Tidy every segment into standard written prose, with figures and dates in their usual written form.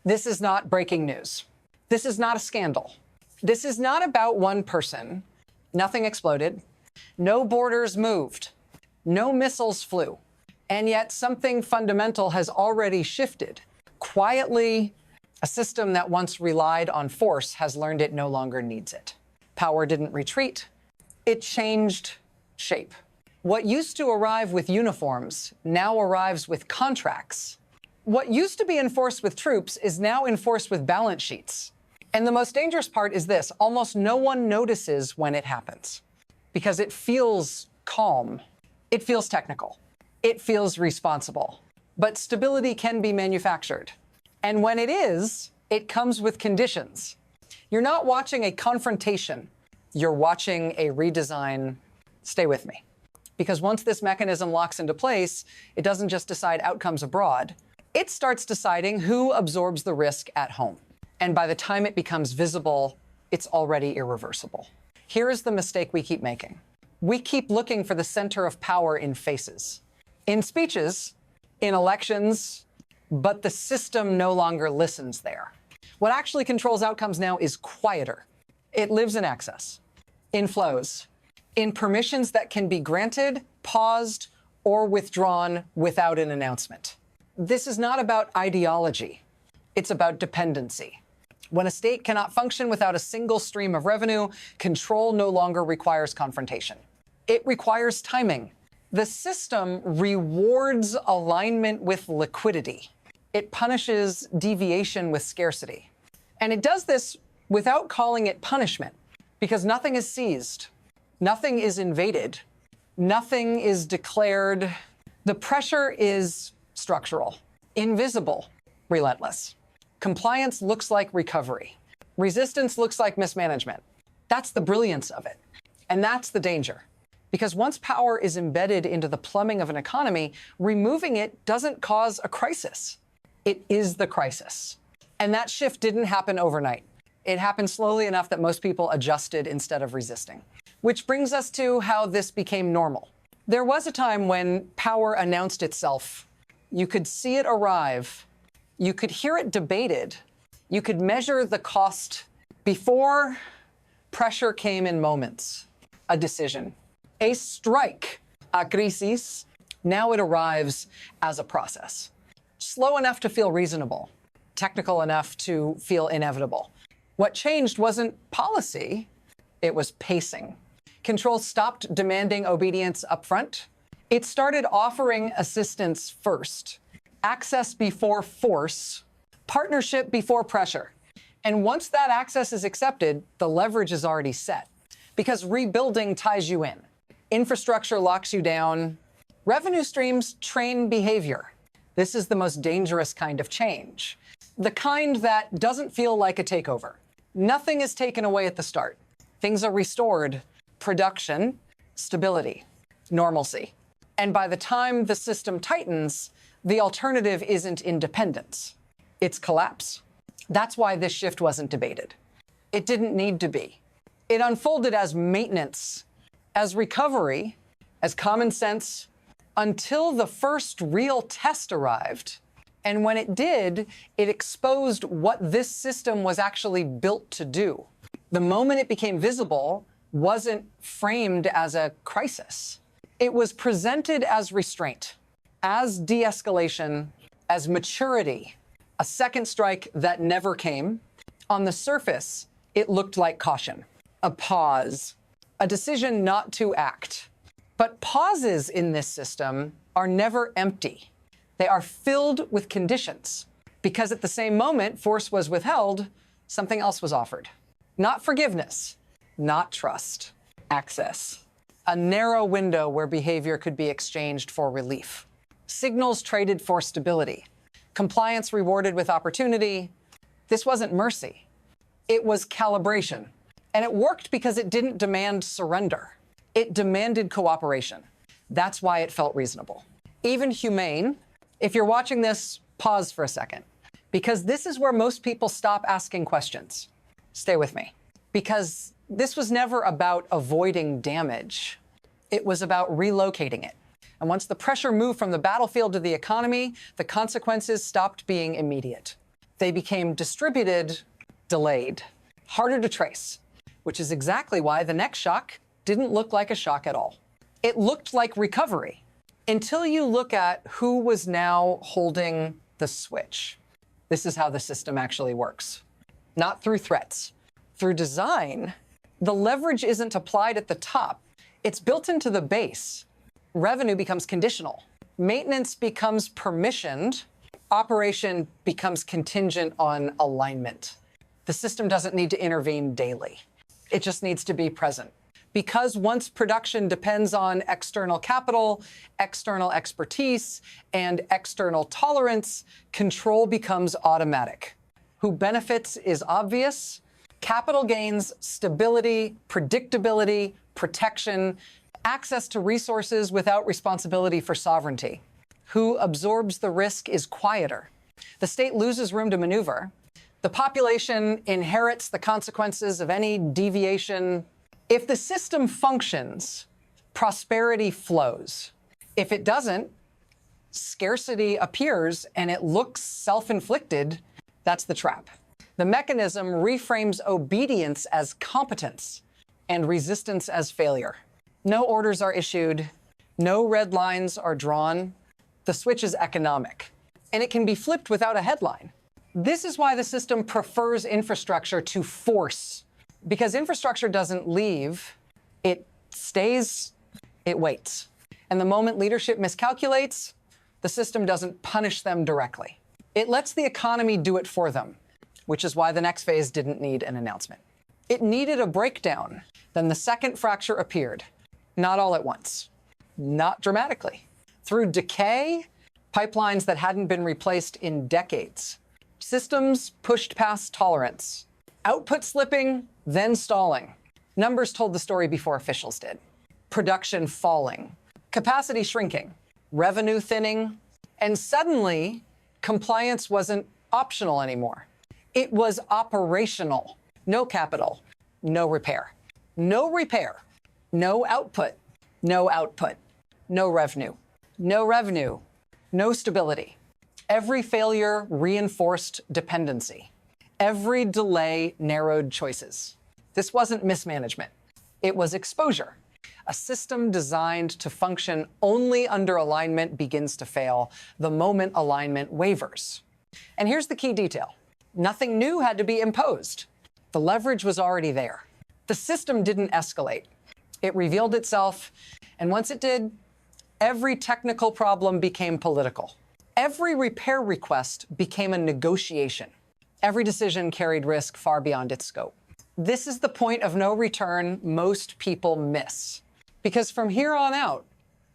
This is not breaking news. This is not a scandal. This is not about one person. Nothing exploded. No borders moved. No missiles flew. And yet something fundamental has already shifted. Quietly, a system that once relied on force has learned it no longer needs it. Power didn't retreat. It changed shape. What used to arrive with uniforms now arrives with contracts. What used to be enforced with troops is now enforced with balance sheets. And the most dangerous part is this: almost no one notices when it happens because it feels calm. It feels technical. It feels responsible. But stability can be manufactured. And when it is, it comes with conditions. You're not watching a confrontation. You're watching a redesign. Stay with me. Because once this mechanism locks into place, it doesn't just decide outcomes abroad. It starts deciding who absorbs the risk at home. And by the time it becomes visible, it's already irreversible. Here is the mistake we keep making. We keep looking for the center of power in faces, in speeches, in elections, but the system no longer listens there. What actually controls outcomes now is quieter. It lives in access, in flows, in permissions that can be granted, paused, or withdrawn without an announcement. This is not about ideology. It's about dependency. When a state cannot function without a single stream of revenue, control no longer requires confrontation. It requires timing. The system rewards alignment with liquidity. It punishes deviation with scarcity. And it does this without calling it punishment, because nothing is seized. Nothing is invaded. Nothing is declared. The pressure is structural, invisible, relentless. Compliance looks like recovery. Resistance looks like mismanagement. That's the brilliance of it. And that's the danger. Because once power is embedded into the plumbing of an economy, removing it doesn't cause a crisis. It is the crisis. And that shift didn't happen overnight. It happened slowly enough that most people adjusted instead of resisting. Which brings us to how this became normal. There was a time when power announced itself. You could see it arrive. You could hear it debated. You could measure the cost before pressure came in moments. A decision, a strike, a crisis. Now it arrives as a process. Slow enough to feel reasonable, technical enough to feel inevitable. What changed wasn't policy, it was pacing. Control stopped demanding obedience up front. It started offering assistance first. Access before force, partnership before pressure. And once that access is accepted, the leverage is already set. Because rebuilding ties you in. Infrastructure locks you down. Revenue streams train behavior. This is the most dangerous kind of change. The kind that doesn't feel like a takeover. Nothing is taken away at the start. Things are restored. Production, stability, normalcy. And by the time the system tightens, the alternative isn't independence. It's collapse. That's why this shift wasn't debated. It didn't need to be. It unfolded as maintenance, as recovery, as common sense, until the first real test arrived. And when it did, it exposed what this system was actually built to do. The moment it became visible wasn't framed as a crisis. It was presented as restraint, as de-escalation, as maturity, a second strike that never came. On the surface, it looked like caution, a pause, a decision not to act. But pauses in this system are never empty. They are filled with conditions, because at the same moment force was withheld, something else was offered. Not forgiveness, not trust, access. A narrow window where behavior could be exchanged for relief. Signals traded for stability. Compliance rewarded with opportunity. This wasn't mercy. It was calibration. And it worked because it didn't demand surrender. It demanded cooperation. That's why it felt reasonable. Even humane. If you're watching this, pause for a second. Because this is where most people stop asking questions. Stay with me. Because this was never about avoiding damage. It was about relocating it. And once the pressure moved from the battlefield to the economy, the consequences stopped being immediate. They became distributed, delayed, harder to trace, which is exactly why the next shock didn't look like a shock at all. It looked like recovery until you look at who was now holding the switch. This is how the system actually works. Not through threats. Through design, the leverage isn't applied at the top. It's built into the base. Revenue becomes conditional. Maintenance becomes permissioned. Operation becomes contingent on alignment. The system doesn't need to intervene daily. It just needs to be present. Because once production depends on external capital, external expertise, and external tolerance, control becomes automatic. Who benefits is obvious. Capital gains, stability, predictability, protection, access to resources without responsibility for sovereignty. Who absorbs the risk is quieter. The state loses room to maneuver. The population inherits the consequences of any deviation. If the system functions, prosperity flows. If it doesn't, scarcity appears and it looks self-inflicted. That's the trap. The mechanism reframes obedience as competence and resistance as failure. No orders are issued. No red lines are drawn. The switch is economic, and it can be flipped without a headline. This is why the system prefers infrastructure to force, because infrastructure doesn't leave, it stays, it waits. And the moment leadership miscalculates, the system doesn't punish them directly. It lets the economy do it for them, which is why the next phase didn't need an announcement. It needed a breakdown. Then the second fracture appeared, not all at once, not dramatically. Through decay, pipelines that hadn't been replaced in decades. Systems pushed past tolerance. Output slipping, then stalling. Numbers told the story before officials did. Production falling. Capacity shrinking. Revenue thinning. And suddenly, compliance wasn't optional anymore. It was operational. No capital, no repair. No repair, no output, no output, no revenue. No revenue, no stability. Every failure reinforced dependency. Every delay narrowed choices. This wasn't mismanagement. It was exposure. A system designed to function only under alignment begins to fail the moment alignment wavers. And here's the key detail. Nothing new had to be imposed. The leverage was already there. The system didn't escalate. It revealed itself, and once it did, every technical problem became political. Every repair request became a negotiation. Every decision carried risk far beyond its scope. This is the point of no return most people miss. Because from here on out,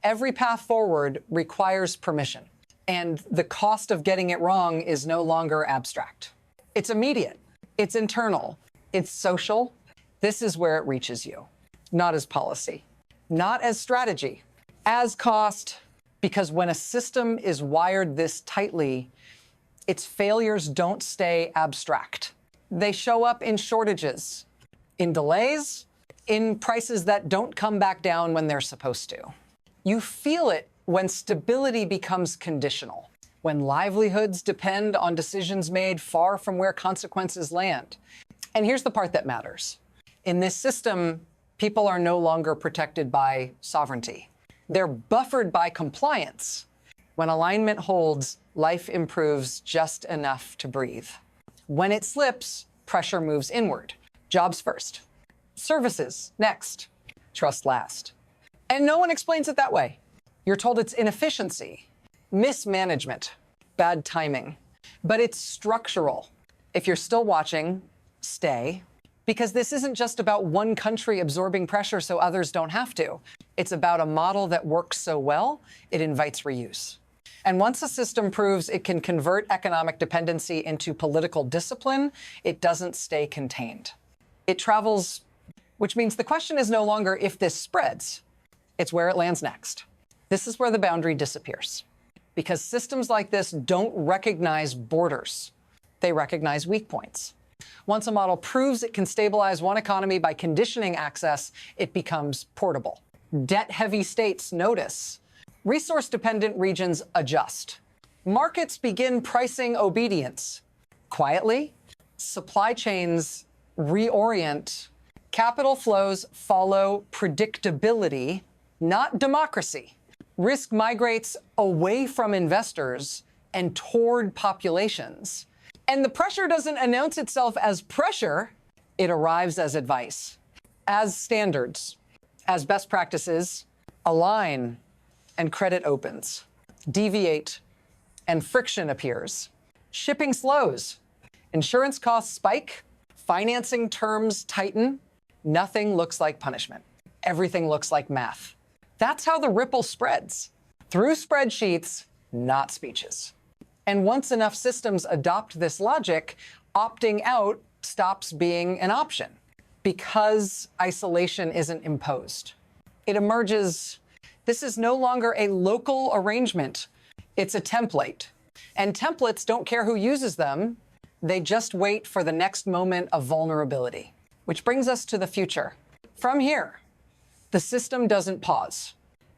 every path forward requires permission. And the cost of getting it wrong is no longer abstract. It's immediate. It's internal. It's social. This is where it reaches you. Not as policy. Not as strategy. As cost, because when a system is wired this tightly, its failures don't stay abstract. They show up in shortages, in delays, in prices that don't come back down when they're supposed to. You feel it when stability becomes conditional, when livelihoods depend on decisions made far from where consequences land. And here's the part that matters. In this system, people are no longer protected by sovereignty. They're buffered by compliance. When alignment holds, life improves just enough to breathe. When it slips, pressure moves inward. Jobs first. Services next. Trust last. And no one explains it that way. You're told it's inefficiency, mismanagement, bad timing. But it's structural. If you're still watching, stay. Because this isn't just about one country absorbing pressure so others don't have to. It's about a model that works so well, it invites reuse. And once a system proves it can convert economic dependency into political discipline, it doesn't stay contained. It travels, which means the question is no longer if this spreads, it's where it lands next. This is where the boundary disappears. Because systems like this don't recognize borders. They recognize weak points. Once a model proves it can stabilize one economy by conditioning access, it becomes portable. Debt-heavy states notice. Resource-dependent regions adjust. Markets begin pricing obedience. Quietly, supply chains reorient. Capital flows follow predictability, not democracy. Risk migrates away from investors and toward populations. And the pressure doesn't announce itself as pressure, it arrives as advice, as standards, as best practices. Align and credit opens. Deviate and friction appears. Shipping slows. Insurance costs spike. Financing terms tighten. Nothing looks like punishment. Everything looks like math. That's how the ripple spreads. Through spreadsheets, not speeches. And once enough systems adopt this logic, opting out stops being an option because isolation isn't imposed. It emerges, this is no longer a local arrangement, it's a template. And templates don't care who uses them, they just wait for the next moment of vulnerability. Which brings us to the future. From here, the system doesn't pause.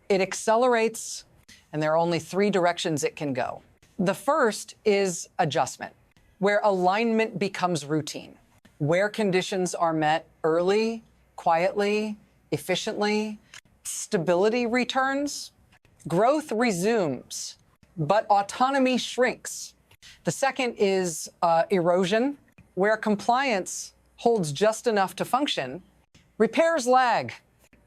It accelerates, and there are only three directions it can go. The first is adjustment, where alignment becomes routine, where conditions are met early, quietly, efficiently, stability returns, growth resumes, but autonomy shrinks. The second is erosion, where compliance holds just enough to function. Repairs lag,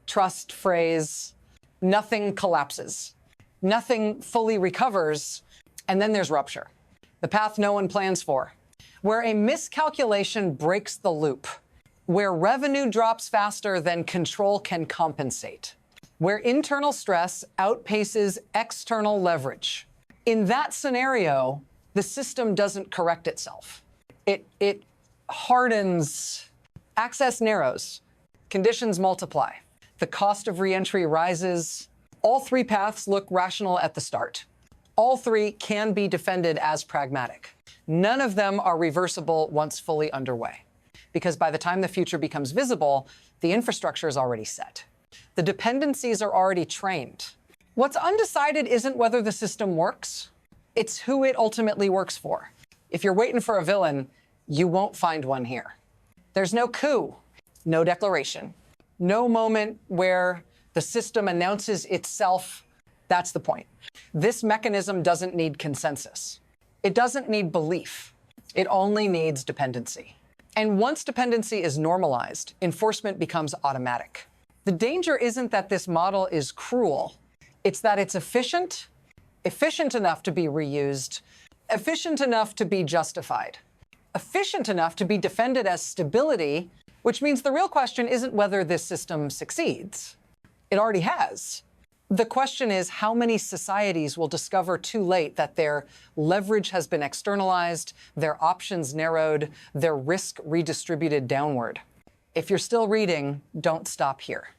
trust phrase, nothing collapses, nothing fully recovers, and then there's rupture, the path no one plans for, where a miscalculation breaks the loop, where revenue drops faster than control can compensate, where internal stress outpaces external leverage. In that scenario, the system doesn't correct itself. It hardens, access narrows, conditions multiply, the cost of reentry rises. All three paths look rational at the start. All three can be defended as pragmatic. None of them are reversible once fully underway, because by the time the future becomes visible, the infrastructure is already set. The dependencies are already trained. What's undecided isn't whether the system works, it's who it ultimately works for. If you're waiting for a villain, you won't find one here. There's no coup, no declaration, no moment where the system announces itself. That's the point. This mechanism doesn't need consensus. It doesn't need belief. It only needs dependency. And once dependency is normalized, enforcement becomes automatic. The danger isn't that this model is cruel. It's that it's efficient enough to be reused, efficient enough to be justified, efficient enough to be defended as stability, which means the real question isn't whether this system succeeds. It already has. The question is how many societies will discover too late that their leverage has been externalized, their options narrowed, their risk redistributed downward. If you're still reading, don't stop here.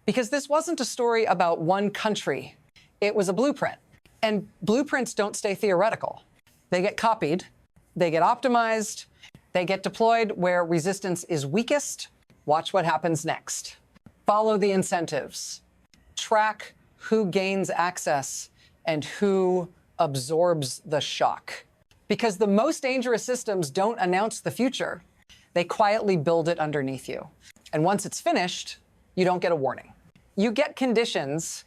Because this wasn't a story about one country. It was a blueprint. And blueprints don't stay theoretical. They get copied, they get optimized, they get deployed where resistance is weakest. Watch what happens next. Follow the incentives. Track who gains access and who absorbs the shock. Because the most dangerous systems don't announce the future. They quietly build it underneath you. And once it's finished, you don't get a warning. You get conditions